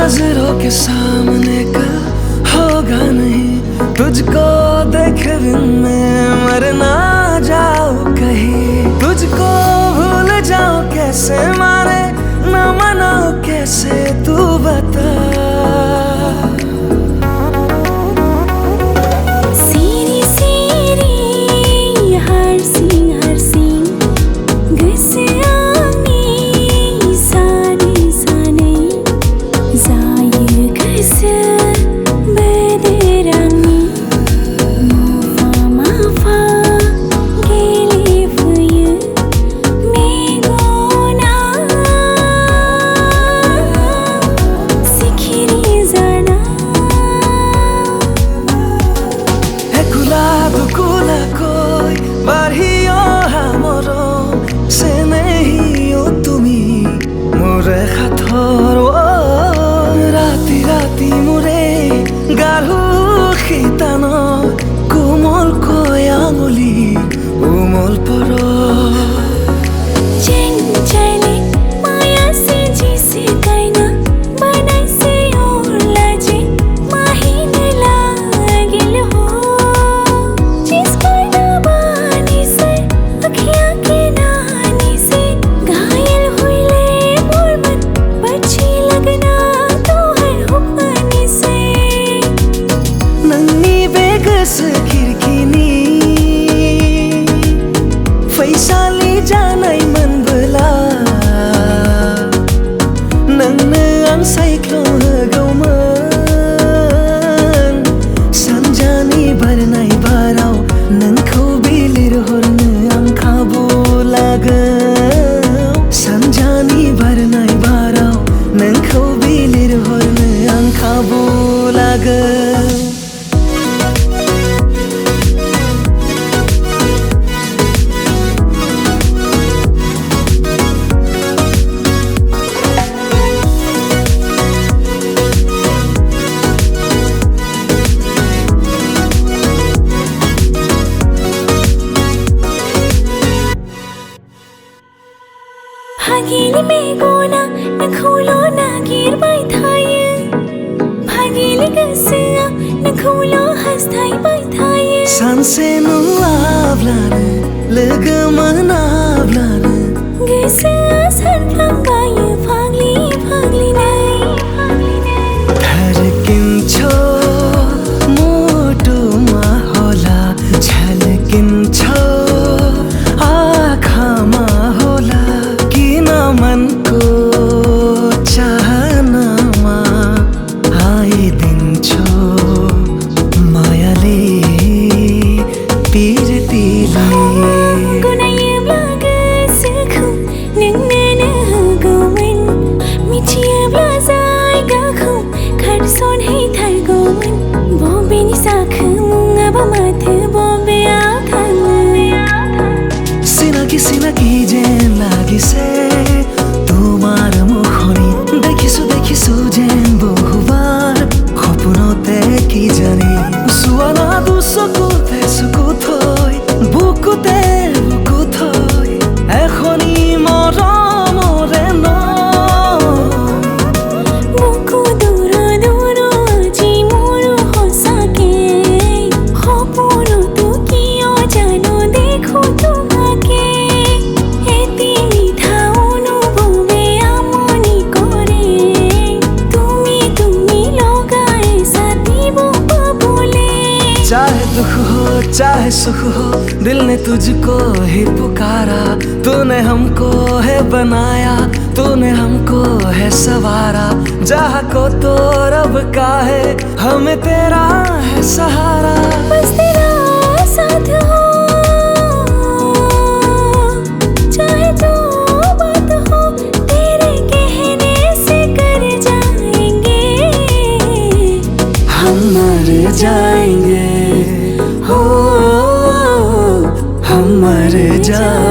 नजरों के सामने कल होगा नहीं, तुझको देखे बिन मैं मर ना जाऊं कहीं। तुझको भूल जाऊं कैसे, माने ना मनाऊं कैसे, तू बता। রাতি রাতি মোরে গাঢ় শীতান কোমল কৈ আঙুলি উমল পৰ खिड़कीनी फैसाली जानाय मोनबोला नोंनो आं सायख्लं होगौमोन। सानजानि बारनाय बाराव नोंखौ बिलिरहरनो आं खाबु लागोन। सानजानि बारनाय बाराव नोंखौ बिलिरहरनो आं खाबु लागोन। भागिले मेगना नोंखौल' नागिरबाय थायो, भागिले गोसोआ नोंखौल' हास्थायबाय थायो। सानसे नुवाब्लानो लोगो मोनाब्लानो गोसोआ सानफ्लांबायो फाग्लि फाग्लिनो। धड़किन्छौ मुटुमा होला, झल्किन्छौ आँखामा होला, मनको चाहनामा आइदिन्छौ मायाले पिरतीले। गनायोब्ला गोसोखौ नोंनो होगौमोन, मिथियोब्ला जायगाखौ खारसनहैथारगौमोन। बबेनि जाखो मुङाबा माथो बबेयाव थाङो? सिनाकी सिनाकी जेन লাগিছে তোমার মুখনি, দেখিছো দেখিছো যেন বহুবার সপোনতে, কি জানি চোৱা না দুচকুতে চকু থৈ বুকুতে বুকু থৈ এখনি মৰমৰে ন। বুকু দূৰ দূৰ আজি মোৰ সঁচাকে, সপোনতো কিয় জানো দেখো তোমাকে। चाहे दुख हो चाहे सुख हो, दिल ने तुझको ही पुकारा। तूने हमको है बनाया, तूने हमको है सवारा। जहाँ को तो रब का है, हमें तेरा है सहारा। बस तेरा साथ हो, चाहे जो बात हो, तेरे कहने से कर जाएंगे, हम मर जाएंगे, हो हम मर जाएंगे।